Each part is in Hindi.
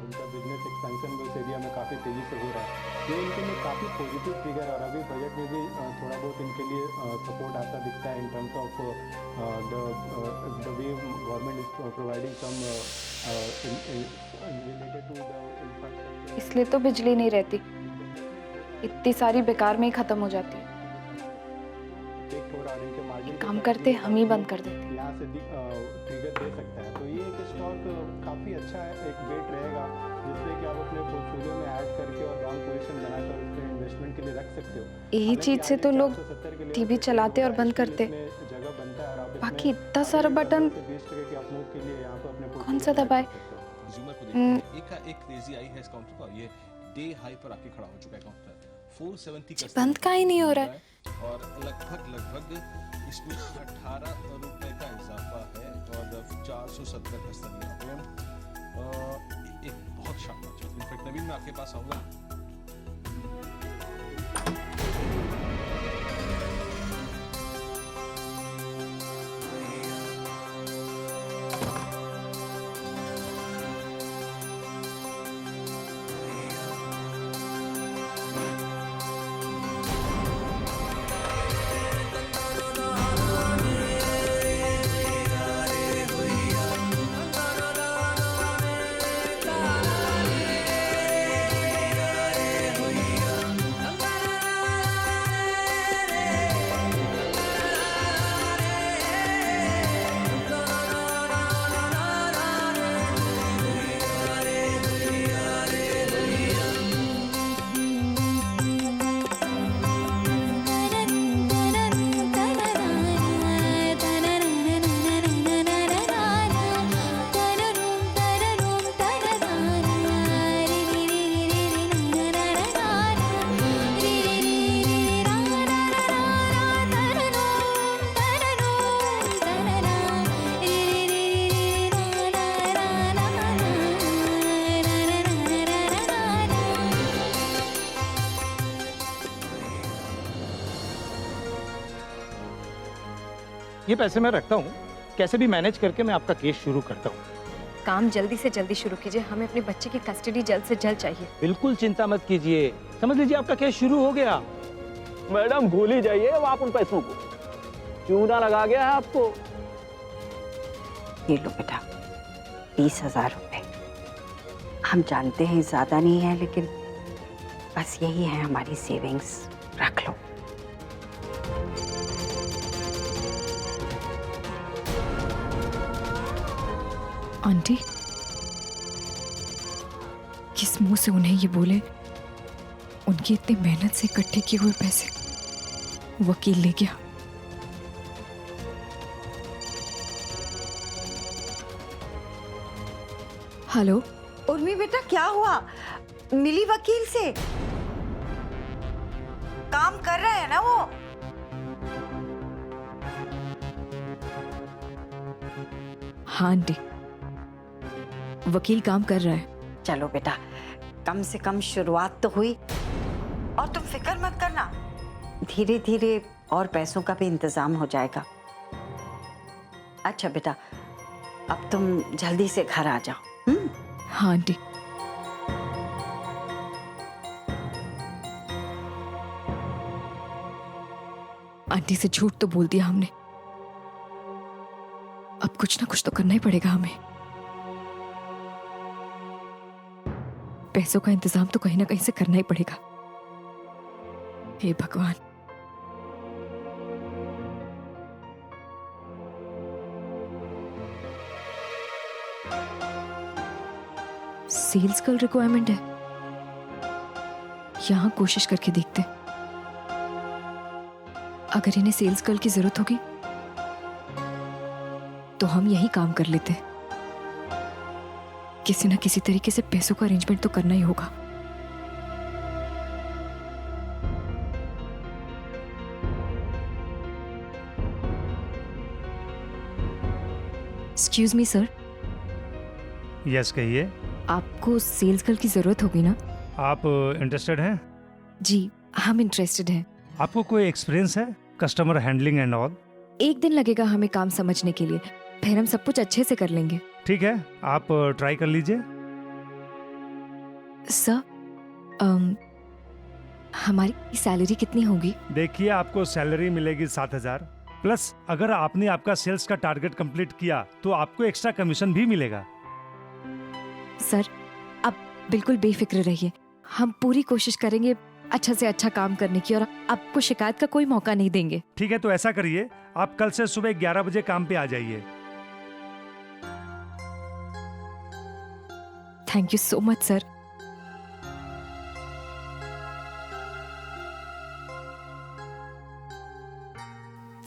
उनका बिजनेस एक्सपेंशन भी उस एरिया में काफ़ी तेज़ी से हो रहा है। ये इनके लिए काफ़ी पॉजिटिव फिगर है और अभी बजट में भी थोड़ा बहुत इनके लिए सपोर्ट आता दिखता है in terms of the way government is providing some related to the infrastructure. इसलिए तो बिजली नहीं रहती, इतनी सारी बेकार में ही खत्म हो जाती है। एक काम करते हम ही बंद कर देते। यहाँ से ट्रिगर दे सकता है, तो ये एक स्टॉक काफ़ी अच्छा है, एक बेट रहेगा जिससे कि आप अपने पोर्टफोलियो में ऐड करके और लॉन्ग पोजीशन बनाकर उसमें इन्वेस्टमेंट के लिए रख सकते हो। यही चीज से तो लोग टीवी चलाते और बंद करते, जगह बनता है और आप बाकी इतना सारा बटन 20% के आप मूव के लिए यहाँ पे अपने कौन सा दबाए। कंज्यूमर को देखिए, एक क्रेजी आई है इस काउंटर पर, ये डे हाई पर आके खड़ा हो चुका है काउंटर 470 का। बंद का ही नहीं हो रहा है और लगभग इसमें 18 रुपए का इजाफा है और 470 का स्तर यहाँ पे। एक बहुत शानदार चीज। इनफैक्ट नवीन मैं आपके पास आऊंगा। ये पैसे मैं रखता हूँ, कैसे भी मैनेज करके मैं आपका केस शुरू करता हूँ। काम जल्दी से जल्दी शुरू कीजिए, हमें अपने बच्चे की कस्टडी जल्द से जल्द चाहिए। बिल्कुल चिंता मत कीजिए, समझ लीजिए आपका केस शुरू हो गया। मैडम भूल ही जाइए अब आप उन पैसों को, चूना लगा गया है आपको। ये लो बेटा 20,000 रुपए। हम जानते हैं ज्यादा नहीं है, लेकिन बस यही है हमारी सेविंग्स, रख लो। आंटी, किस मुंह से उन्हें ये बोले? उनकी इतनी मेहनत से इकट्ठे किए हुए पैसे वकील ले गया। हेलो उर्मी बेटा, क्या हुआ? मिली वकील से? काम कर रहा है ना वो? हाँ आंटी, वकील काम कर रहा है। चलो बेटा, कम से कम शुरुआत तो हुई। और तुम फिक्र मत करना, धीरे धीरे और पैसों का भी इंतजाम हो जाएगा। अच्छा बेटा, अब तुम जल्दी से घर आ जाओ। हाँ आंटी। आंटी से झूठ तो बोल दिया हमने, अब कुछ ना कुछ तो करना ही पड़ेगा हमें। पैसों का इंतजाम तो कहीं ना कहीं से करना ही पड़ेगा। हे भगवान। सेल्स गर्ल रिक्वायरमेंट है, यहां कोशिश करके देखते। अगर इन्हें सेल्स गर्ल की जरूरत होगी तो हम यही काम कर लेते। किसी न किसी तरीके से पैसों का अरेंजमेंट तो करना ही होगा। Excuse me sir. यस कहिए। आपको सेल्स गर्ल की जरूरत होगी ना? आप इंटरेस्टेड हैं? जी, हम इंटरेस्टेड हैं। आपको कोई एक्सपीरियंस है कस्टमर हैंडलिंग एंड ऑल? एक दिन लगेगा हमें काम समझने के लिए, फिर हम सब कुछ अच्छे से कर लेंगे। ठीक है, आप ट्राई कर लीजिए। सर हमारी सैलरी कितनी होगी? देखिए, आपको सैलरी मिलेगी 7,000 प्लस अगर आपने आपका सेल्स का टारगेट कंप्लीट किया तो आपको एक्स्ट्रा कमीशन भी मिलेगा। सर आप बिल्कुल बेफिक्र रहिए, हम पूरी कोशिश करेंगे अच्छा से अच्छा काम करने की और आपको शिकायत का कोई मौका नहीं देंगे। ठीक है, तो ऐसा करिए, आप कल से सुबह 11 बजे काम पे आ जाइए। Thank you so much sir.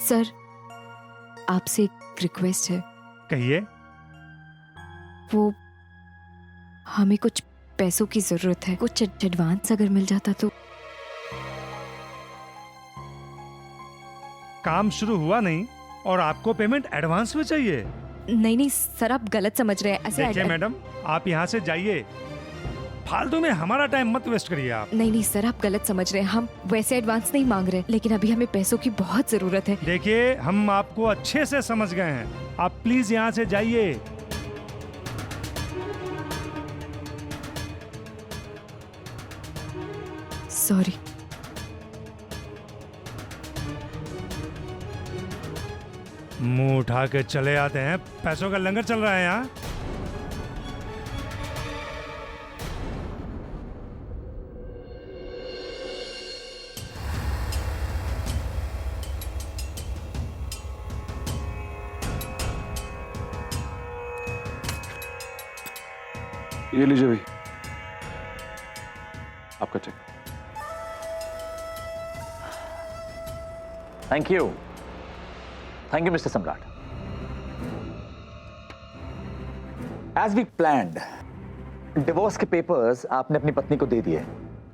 Sir आपसे एक रिक्वेस्ट है। कहिए। वो हमें कुछ पैसों की जरूरत है, कुछ एडवांस अगर मिल जाता तो। काम शुरू हुआ नहीं और आपको पेमेंट एडवांस में चाहिए? नहीं नहीं सर, आप गलत समझ रहे हैं। ऐसे देखिए मैडम, आप यहाँ से जाइए, फालतू में हमारा टाइम मत वेस्ट करिए आप। नहीं नहीं सर, आप गलत समझ रहे हैं। हम वैसे एडवांस नहीं मांग रहे, लेकिन अभी हमें पैसों की बहुत जरूरत है। देखिए, हम आपको अच्छे से समझ गए हैं, आप प्लीज यहाँ से जाइए। सॉरी। मुंह उठा के चले आते हैं, पैसों का लंगर चल रहा है यहाँ। ये लीजिए भाई, आपका चेक। थैंक यू मिस्टर सम्राट। एज वी प्लान्ड, डिवोर्स के पेपर्स आपने अपनी पत्नी को दे दिए,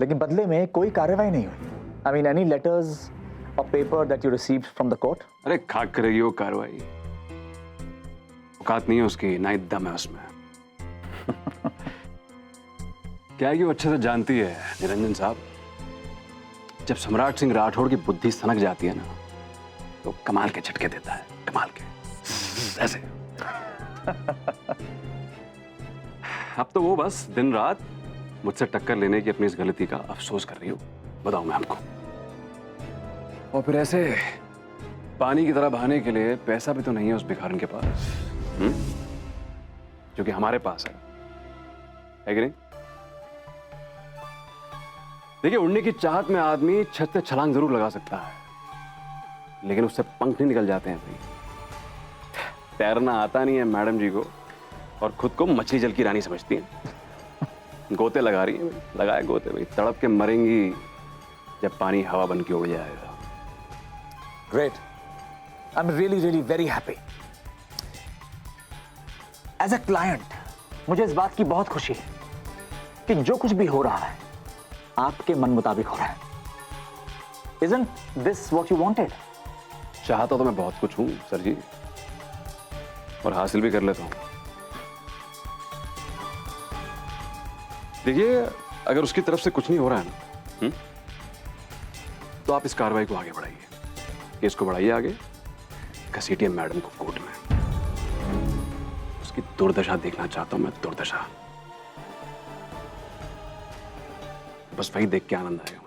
लेकिन बदले में कोई कार्रवाई नहीं हुई। आई मीन एनी लेटर्स और paper that you received from the court? अरे खाक करेगी वो कार्रवाई, औकात नहीं है उसकी, ना ही दम है उसमें। क्या है कि वो अच्छे से जानती है निरंजन साहब, जब सम्राट सिंह राठौड़ की बुद्धि सनक जाती है ना, तो कमाल के झटके देता है, कमाल के ऐसे। अब तो वो बस दिन रात मुझसे टक्कर लेने की अपनी इस गलती का अफसोस कर रही हूँ, बताऊं मैं आपको। और फिर ऐसे पानी की तरह बहाने के लिए पैसा भी तो नहीं है उस भिखारन के पास, जो कि हमारे पास है कि नहीं? देखिए, उड़ने की चाहत में आदमी छत से छलांग जरूर लगा सकता है, लेकिन उससे पंख नहीं निकल जाते हैं भाई। तैरना आता नहीं है मैडम जी को, और खुद को मछली जल की रानी समझती हैं। गोते लगा रही है, लगाए गोते भाई, तड़प के मरेंगी जब पानी हवा बन के उड़ जाएगा। Great, I am really very happy. As a client मुझे इस बात की बहुत खुशी है कि जो कुछ भी हो रहा है आपके मन मुताबिक हो रहा है। Isn't this what you wanted? चाहता तो मैं बहुत कुछ हूं सर जी, और हासिल भी कर लेता हूं। देखिए, अगर उसकी तरफ से कुछ नहीं हो रहा है ना, तो आप इस कार्रवाई को आगे बढ़ाइए, केस को बढ़ाइए आगे, घसीटिए मैडम को कोर्ट में। उसकी दुर्दशा देखना चाहता हूं मैं, दुर्दशा। बस वही देख के आनंद आएगा।